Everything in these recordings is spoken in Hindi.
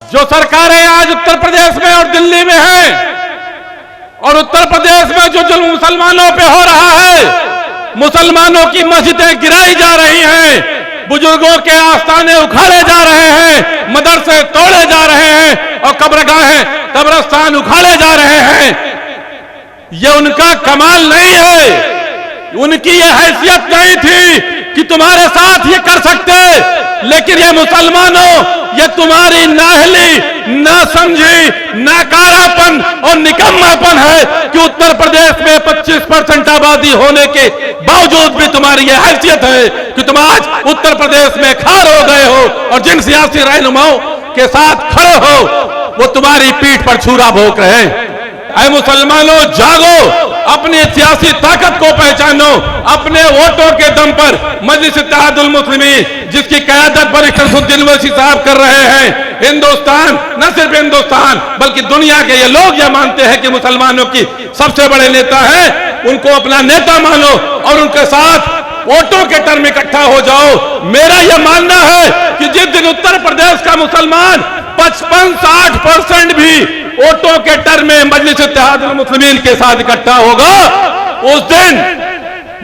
जो सरकारें आज उत्तर प्रदेश में और दिल्ली में हैं और उत्तर प्रदेश में जो जुल्म मुसलमानों पे हो रहा है, मुसलमानों की मस्जिदें गिराई जा रही हैं, बुजुर्गों के आस्थाने उखाड़े जा रहे हैं, मदरसे तोड़े जा रहे हैं और कब्रगाहें कब्रस्तान उखाड़े जा रहे हैं, ये उनका कमाल नहीं है, उनकी ये हैसियत नहीं थी कि तुम्हारे साथ ये कर सकते, लेकिन ये मुसलमानों, ये तुम्हारी नाअहली, नासमझी, नाकारापन और निकम्मापन है कि उत्तर प्रदेश में 25% आबादी होने के बावजूद भी तुम्हारी ये हैसियत है कि तुम आज उत्तर प्रदेश में खार हो गए हो और जिन सियासी रहनुमाओं के साथ खड़े हो वो तुम्हारी पीठ पर छुरा भोंक रहे हैं। ऐ मुसलमानों, जागो, अपनी सियासी ताकत को पहचानो, अपने वोटों के दम पर मजलिस इत्तेहादुल मुस्लिमीन, जिसकी क़यादत वरिष्ठ असदुद्दीन ओवैसी साहब कर रहे हैं, हिंदुस्तान, न सिर्फ हिंदुस्तान बल्कि दुनिया के ये लोग यह मानते हैं कि मुसलमानों की सबसे बड़े नेता हैं, उनको अपना नेता मानो और उनके साथ वोटों के टर्म इकट्ठा हो जाओ। मेरा यह मानना है कि जिस दिन उत्तर प्रदेश का मुसलमान 55-60% भी वोटों के टर्म में मजलिस इत्तेहादुल मुस्लिमीन के साथ इकट्ठा होगा, उस दिन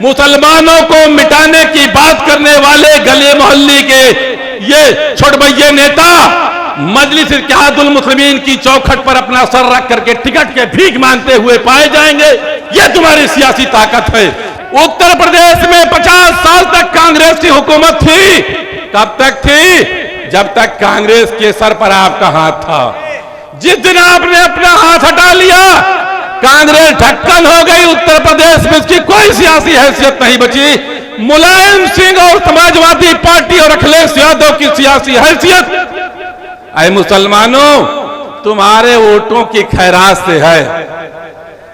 मुसलमानों को मिटाने की बात करने वाले गली मोहल्ले के ये छोटभैये नेता मजलिस इत्तेहादुल मुस्लिमीन की चौखट पर अपना सर रख करके टिकट के भीख मांगते हुए पाए जाएंगे। ये तुम्हारी सियासी ताकत है। उत्तर प्रदेश में 50 साल तक कांग्रेस की हुकूमत थी। कब तक थी? जब तक कांग्रेस के सर पर आपका हाथ था। जिस दिन आपने अपना हाथ हटा लिया, कांग्रेस ढक्कन हो गई। उत्तर प्रदेश में इसकी कोई सियासी हैसियत नहीं बची। मुलायम सिंह और समाजवादी पार्टी और अखिलेश यादव की सियासी हैसियत ऐ मुसलमानों तुम्हारे वोटों की खैरात से है।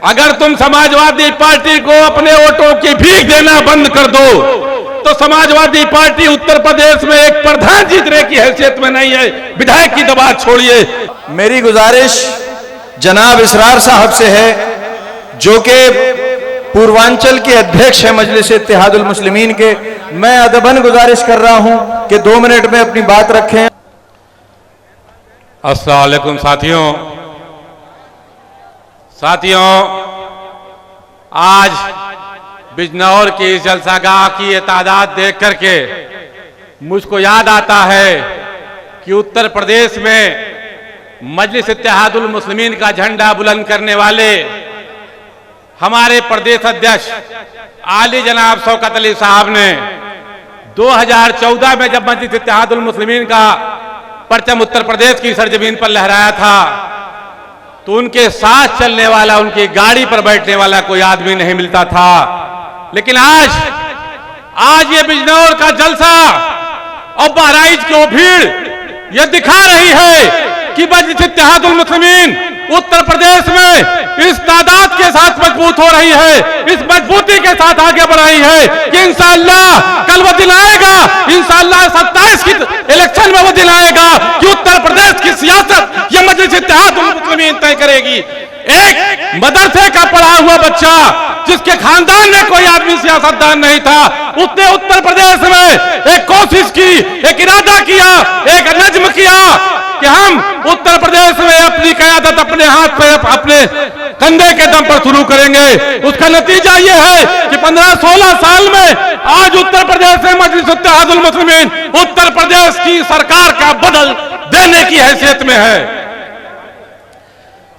अगर तुम समाजवादी पार्टी को अपने वोटों की भीख देना बंद कर दो तो समाजवादी पार्टी उत्तर प्रदेश में एक प्रधान जीतने की हैसियत में नहीं है। विधायक की दबाव छोड़िए। मेरी गुजारिश जनाब इसरार साहब से है, जो कि पूर्वांचल के अध्यक्ष है मजलिस इत्तेहादुल मुस्लिमीन के। मैं अदबन गुजारिश कर रहा हूं कि 2 मिनट में अपनी बात रखें। अस्सलाम वालेकुम साथियों, आज बिजनौर की इस जलसागाह की ये तादाद देख करके मुझको याद आता है कि उत्तर प्रदेश में मजलिस इत्तेहादुल मुस्लिमीन का झंडा बुलंद करने वाले हमारे प्रदेश अध्यक्ष आली जनाब शौकत अली साहब ने 2014 में जब मजलिस इत्तेहादुल मुस्लिमीन का परचम उत्तर प्रदेश की सरजमीन पर लहराया था तो उनके साथ चलने वाला, उनकी गाड़ी पर बैठने वाला कोई आदमी नहीं मिलता था। लेकिन आज ये बिजनौर का जलसा और बहराइच की भीड़ ये दिखा रही है कि मजलिस इत्तेहादुल मुस्लिमीन उत्तर प्रदेश में इस तादाद के साथ मजबूत हो रही है, इस मजबूती के साथ आगे बढ़ रही है कि इंशाअल्लाह कल वो दिन आएगा, इंशाअल्लाह 27 की इलेक्शन में वो दिन आएगा कि उत्तर प्रदेश की सियासत ये मजलिस इत्तेहादुल मुस्लिमीन तय करेगी। एक मदरसे का पढ़ा हुआ बच्चा जिसके खानदान में कोई आदमी सियासतदान नहीं था, उसने उत्तर प्रदेश में एक कोशिश की, एक इरादा किया, एक नज्म किया कि हम उत्तर प्रदेश में अपनी क़यादत अपने हाथ पे, अपने कंधे के दम पर शुरू करेंगे। उसका नतीजा यह है कि 15-16 साल में आज उत्तर प्रदेश में मजलिस इत्तेहादुल मुस्लिमीन उत्तर प्रदेश की सरकार का बदल देने की हैसियत में है।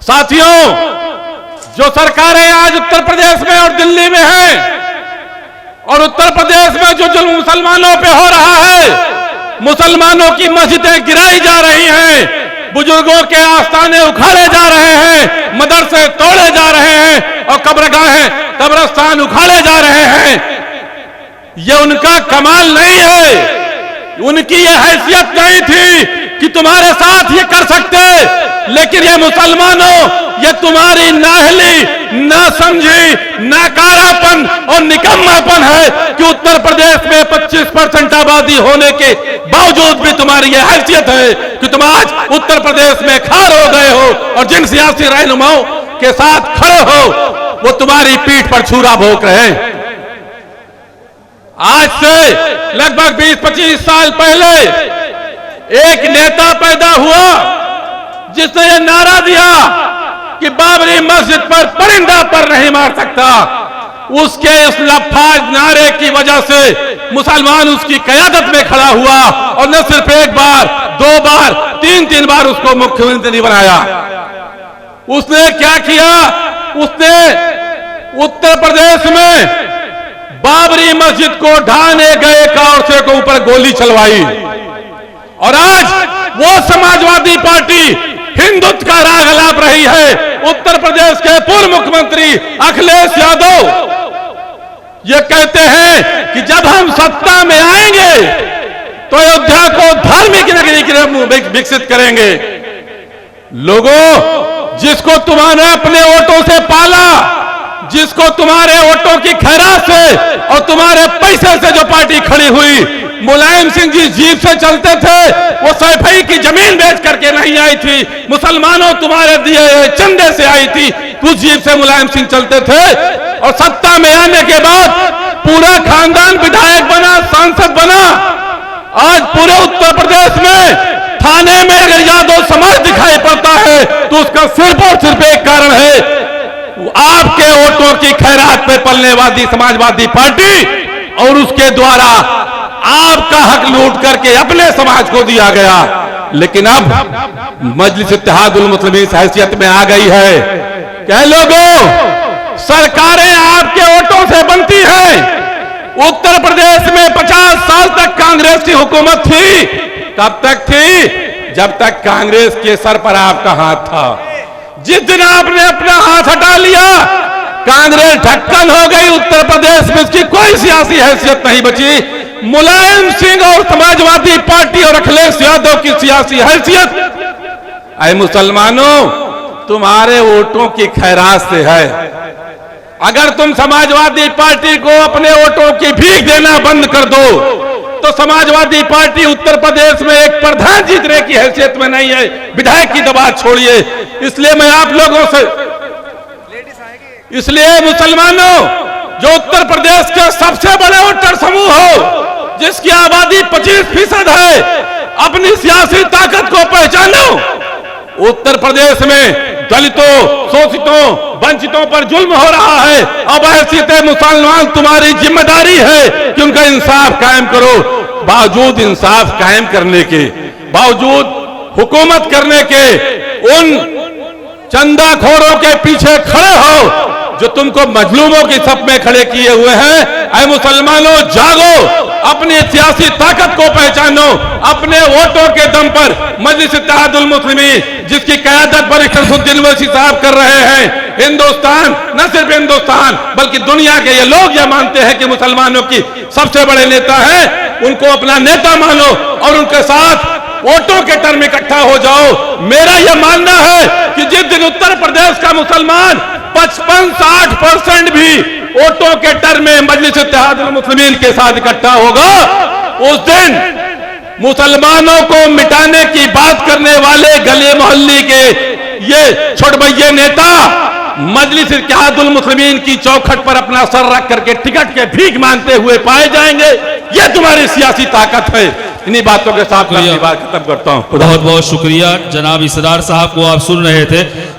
साथियों, जो सरकारें आज उत्तर प्रदेश में और दिल्ली में हैं और उत्तर प्रदेश में जो जुल्म मुसलमानों पे हो रहा है, मुसलमानों की मस्जिदें गिराई जा रही हैं, बुजुर्गों के आस्थाने उखाड़े जा रहे हैं, मदरसे तोड़े जा रहे हैं और कब्रगाहें कब्रस्तान उखाड़े जा रहे हैं, ये उनका कमाल नहीं है, उनकी ये हैसियत नहीं थी कि तुम्हारे साथ ये कर सकते, लेकिन ये मुसलमानों, ये तुम्हारी नाअहली, नासमझी, नाकारापन और निकम्मापन है कि उत्तर प्रदेश में 25% आबादी होने के बावजूद भी तुम्हारी ये हैसियत है कि तुम आज उत्तर प्रदेश में खार हो गए हो और जिन सियासी रहनुमाओं के साथ खड़े हो वो तुम्हारी पीठ पर छुरा भोंक रहे हैं। आज से लगभग 20-25 साल पहले एक नेता पैदा हुआ जिसने ये नारा दिया कि बाबरी मस्जिद पर परिंदा पर नहीं मार सकता, उसके इस लफाज नारे की वजह से मुसलमान उसकी क़यादत में खड़ा हुआ और न सिर्फ एक बार, दो बार, तीन बार उसको मुख्यमंत्री बनाया। उसने क्या किया? उसने उत्तर प्रदेश में बाबरी मस्जिद को ढाने गए कारसे को ऊपर गोली चलवाई और आज वो समाजवादी पार्टी हिंदुत्व का राग अलाप रही है। उत्तर प्रदेश के पूर्व मुख्यमंत्री अखिलेश यादव ये कहते हैं कि जब हम सत्ता में आएंगे तो अयोध्या को धार्मिक नगरी की तरह विकसित करेंगे। लोगों, जिसको तुम्हारे अपने वोटों से पाला, जिसको तुम्हारे वोटों की खैरात से और तुम्हारे पैसे से जो पार्टी खड़ी हुई, मुलायम सिंह जी जीप से चलते थे, वो सैफई की जमीन बेच करके नहीं आई थी, मुसलमानों तुम्हारे दिए चंदे से आई थी, उस जीप से मुलायम सिंह चलते थे। और सत्ता में आने के बाद पूरा खानदान विधायक बना, सांसद बना। आज पूरे उत्तर प्रदेश में थाने में अगर यादव समाज दिखाई पड़ता है तो उसका सिर्फ और सिर्फ एक कारण है, आपके वोटों की खैरात पे पलने वाली समाजवादी पार्टी और उसके द्वारा आपका हक लूट करके अपने समाज को दिया गया। लेकिन अब मजलिस इत्तेहादुल मुस्लिमीन इस हैसियत में आ गई है। क्या लोगों, सरकारें आपके वोटों से बनती हैं। उत्तर प्रदेश में 50 साल तक कांग्रेस की हुकूमत थी। कब तक थी? जब तक कांग्रेस के सर पर आपका हाथ था। जिस दिन आपने अपना हाथ हटा लिया, कांग्रेस ढक्कन हो गई। उत्तर प्रदेश में उसकी कोई सियासी हैसियत नहीं बची। मुलायम सिंह और समाजवादी पार्टी और अखिलेश यादव की सियासी हैसियत, ऐ मुसलमानों, तुम्हारे वोटों की खैरात से है। अगर तुम समाजवादी पार्टी को अपने वोटों की भीख देना बंद कर दो तो समाजवादी पार्टी उत्तर प्रदेश में एक प्रधान जीतने की हैसियत में नहीं है, विधायक की तो बात छोड़िए। इसलिए मैं आप लोगों से, इसलिए मुसलमानों, जो उत्तर प्रदेश के सबसे बड़े वोटर समूह हो, जिसकी आबादी 25% है, अपनी सियासी ताकत को पहचानो। उत्तर प्रदेश में दलितों, शोषितों, वंचितों पर जुल्म हो रहा है। अब हैसियत मुसलमान तुम्हारी जिम्मेदारी है कि उनका इंसाफ कायम करो। बावजूद इंसाफ कायम करने के, बावजूद हुकूमत करने के, उन चंदाखोरों के पीछे खड़े हो जो तुमको मजलूमों की सप में खड़े किए हुए हैं। ऐ मुसलमानों, जागो, अपनी सियासी ताकत को पहचानो। अपने वोटों के दम पर मजलिस इत्तेहादुल मुस्लिमीन, जिसकी क़यादत बरिष्ठ शमसुद्दीन ओवैसी साहब कर रहे हैं, हिंदुस्तान, न सिर्फ हिंदुस्तान बल्कि दुनिया के ये लोग यह मानते हैं कि मुसलमानों की सबसे बड़े नेता हैं, उनको अपना नेता मानो और उनके साथ वोटों के टर्म में इकट्ठा हो जाओ। मेरा यह मानना है कि जिस दिन उत्तर प्रदेश का मुसलमान 55-60% भी वोटों के टर्म में मजलिस इत्तेहादुल मुस्लिमीन के साथ इकट्ठा होगा, उस दिन मुसलमानों को मिटाने की बात करने वाले गली मोहल्ले के ये छोटभैये नेता मजलिस इत्तेहादुल मुस्लिमीन की चौखट पर अपना सर रख करके टिकट के भीख मांगते हुए पाए जाएंगे। ये तुम्हारी सियासी ताकत है। इन्हीं बातों के साथ मैं अपनी बात खत्म करता हूं। बहुत बहुत शुक्रिया जनाब इसरार साहब को आप सुन रहे थे।